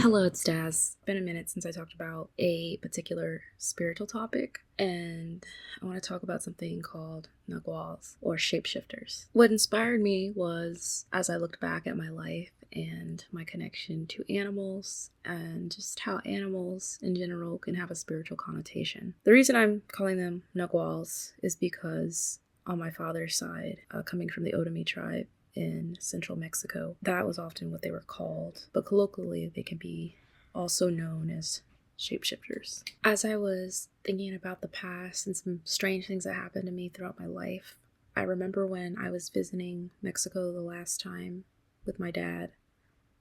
Hello, it's Daz. It's been a minute since I talked about a particular spiritual topic, and I want to talk about something called Naguals, or shapeshifters. What inspired me was as I looked back at my life and my connection to animals, and just how animals in general can have a spiritual connotation. The reason I'm calling them Naguals is because on my father's side, coming from the Otomi tribe, in central Mexico, that was often what they were called, but colloquially they can be also known as shapeshifters. As I was thinking about the past and some strange things that happened to me throughout my life, I remember when I was visiting Mexico the last time with my dad.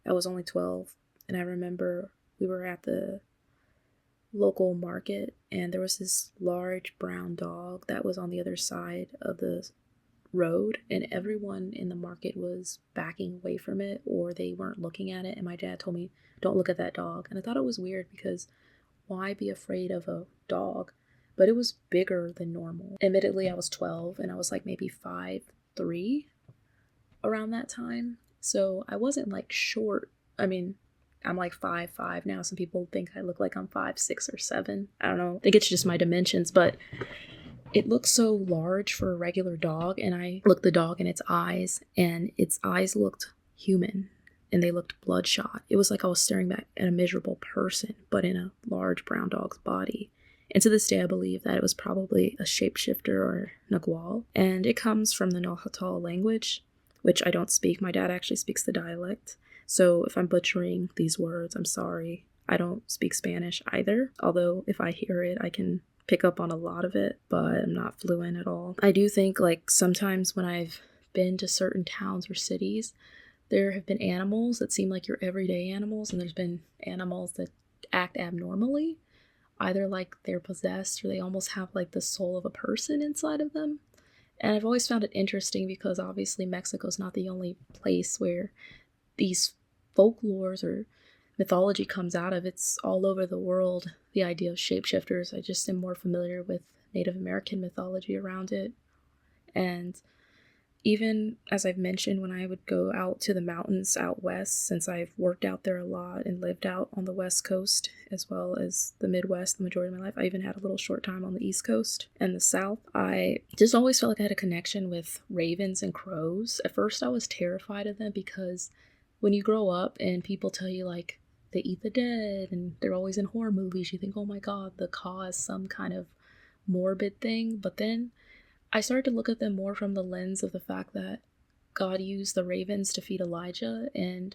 I was only 12, and I remember we were at the local market, and there was this large brown dog that was on the other side of the road, and everyone in the market was backing away from it, or they weren't looking at it, and my dad told me, don't look at that dog. And I thought it was weird, because why be afraid of a dog? But it was bigger than normal. Admittedly, I was 12, and I was like maybe 5'3" around that time, so I wasn't like short. I mean, I'm like 5'5" now. Some people think I look like I'm 5'6" or 7. I don't know, I think it's just my dimensions, but it looked so large for a regular dog, and I looked the dog in its eyes, and its eyes looked human, and they looked bloodshot. It was like I was staring back at a miserable person, but in a large brown dog's body. And to this day, I believe that it was probably a shapeshifter or Nagual, and it comes from the Volatile language, which I don't speak. My dad actually speaks the dialect, so if I'm butchering these words, I'm sorry. I don't speak Spanish either, although if I hear it, I can pick up on a lot of it, but I'm not fluent at all. I do think like sometimes when I've been to certain towns or cities, there have been animals that seem like your everyday animals, and there's been animals that act abnormally, either like they're possessed or they almost have like the soul of a person inside of them. And I've always found it interesting because obviously Mexico's not the only place where these folklores or mythology comes out of. It's all over the world, the idea of shapeshifters. I just am more familiar with Native American mythology around it. And even as I've mentioned, when I would go out to the mountains out west, since I've worked out there a lot and lived out on the West Coast as well as the Midwest the majority of my life, I even had a little short time on the East Coast and the South, I just always felt like I had a connection with ravens and crows. At first I was terrified of them, because when you grow up and people tell you like they eat the dead and they're always in horror movies, you think, oh my god, the cause some kind of morbid thing. But then I started to look at them more from the lens of the fact that God used the ravens to feed Elijah, and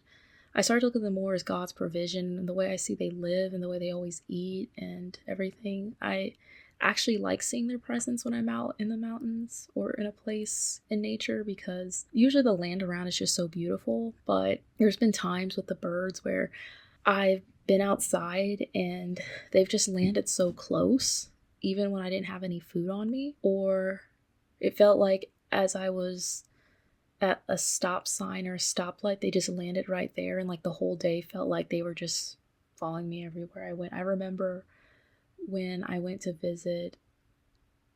I started to look at them more as God's provision, and the way I see they live and the way they always eat and everything. I actually like seeing their presence when I'm out in the mountains or in a place in nature, because usually the land around is just so beautiful, but there's been times with the birds where I've been outside and they've just landed so close, even when I didn't have any food on me, or it felt like as I was at a stop sign or a stoplight, they just landed right there, and like the whole day felt like they were just following me everywhere I went. I remember when I went to visit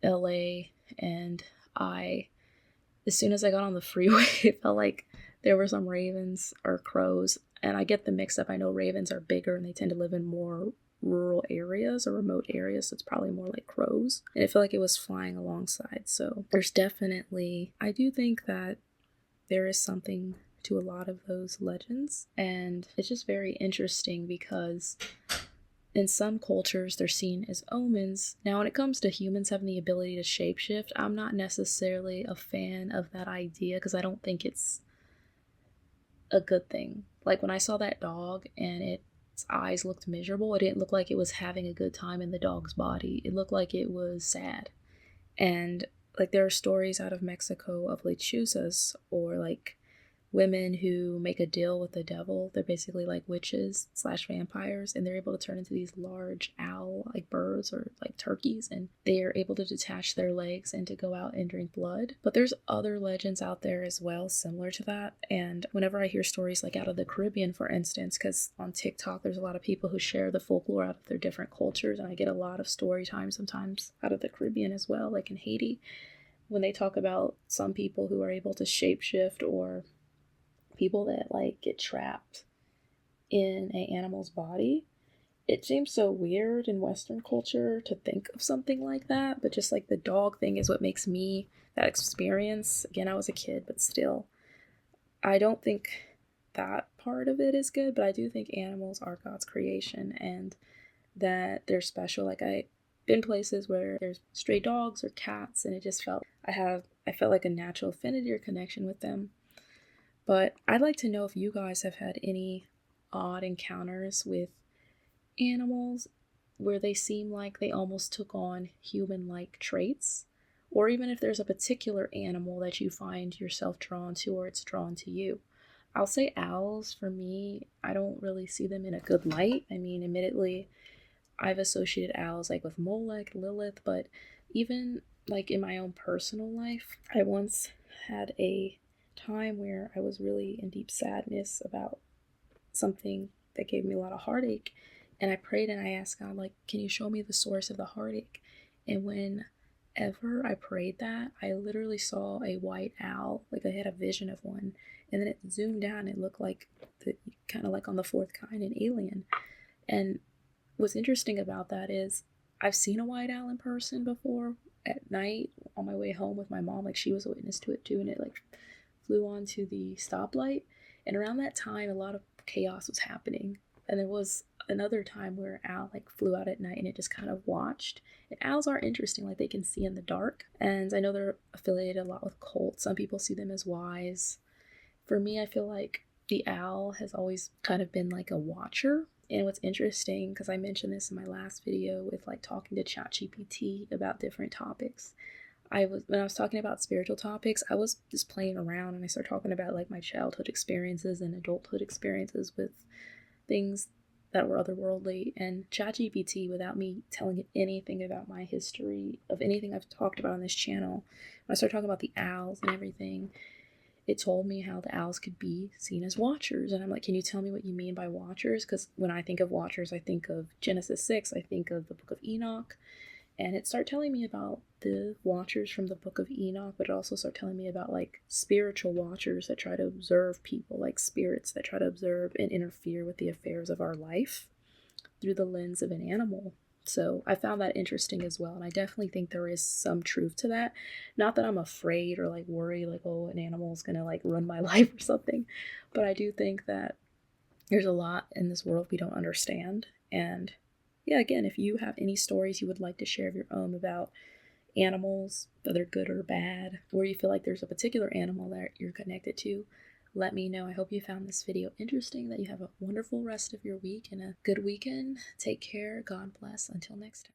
LA, and as soon as I got on the freeway, it felt like there were some ravens or crows, and I get them mixed up. I know ravens are bigger and they tend to live in more rural areas or remote areas, so it's probably more like crows, and it felt like it was flying alongside. So there's definitely, I do think that there is something to a lot of those legends, and it's just very interesting because in some cultures they're seen as omens. Now when it comes to humans having the ability to shapeshift, I'm not necessarily a fan of that idea, because I don't think it's a good thing. Like when I saw that dog and its eyes looked miserable, it didn't look like it was having a good time in the dog's body. It looked like it was sad. And like there are stories out of Mexico of lechuzas, or like women who make a deal with the devil. They're basically like witches / vampires, and they're able to turn into these large owl like birds or like turkeys, and they are able to detach their legs and to go out and drink blood. But there's other legends out there as well similar to that, and whenever I hear stories like out of the Caribbean, for instance, because on TikTok there's a lot of people who share the folklore out of their different cultures, and I get a lot of story time sometimes out of the Caribbean as well, like in Haiti, when they talk about some people who are able to shapeshift, or people that like get trapped in an animal's body. It seems so weird in Western culture to think of something like that, but just like the dog thing is what makes me that experience. Again, I was a kid, but still, I don't think that part of it is good, but I do think animals are God's creation and that they're special. Like I've been places where there's stray dogs or cats, and it just I felt like a natural affinity or connection with them. But I'd like to know if you guys have had any odd encounters with animals where they seem like they almost took on human-like traits, or even if there's a particular animal that you find yourself drawn to or it's drawn to you. I'll say owls for me, I don't really see them in a good light. I mean, admittedly, I've associated owls like with Molech, Lilith, but even like in my own personal life, I once had a time where I was really in deep sadness about something that gave me a lot of heartache. And I prayed and I asked God, like, can you show me the source of the heartache? And whenever I prayed that, I literally saw a white owl, like I had a vision of one. And then it zoomed down and it looked like kind of like on the fourth kind, an alien. And what's interesting about that is I've seen a white owl in person before at night on my way home with my mom. Like she was a witness to it too, and it like flew onto the stoplight. And around that time, a lot of chaos was happening. And there was another time where an owl like flew out at night and it just kind of watched. And owls are interesting, like they can see in the dark. And I know they're affiliated a lot with cults. Some people see them as wise. For me, I feel like the owl has always kind of been like a watcher. And what's interesting, because I mentioned this in my last video with like talking to ChatGPT about different topics, when I was talking about spiritual topics, I was just playing around and I started talking about like my childhood experiences and adulthood experiences with things that were otherworldly. And ChatGPT, without me telling it anything about my history of anything I've talked about on this channel, when I started talking about the owls and everything, it told me how the owls could be seen as watchers. And I'm like, can you tell me what you mean by watchers? Because when I think of watchers, I think of Genesis 6, I think of the book of Enoch. And it started telling me about the watchers from the book of Enoch, but it also started telling me about like spiritual watchers that try to observe people, like spirits that try to observe and interfere with the affairs of our life through the lens of an animal. So I found that interesting as well, and I definitely think there is some truth to that. Not that I'm afraid or like worried like, oh, an animal is gonna like run my life or something, but I do think that there's a lot in this world we don't understand. And yeah, again, if you have any stories you would like to share of your own about animals, whether good or bad, or you feel like there's a particular animal that you're connected to, let me know. I hope you found this video interesting, that you have a wonderful rest of your week and a good weekend. Take care. God bless. Until next time.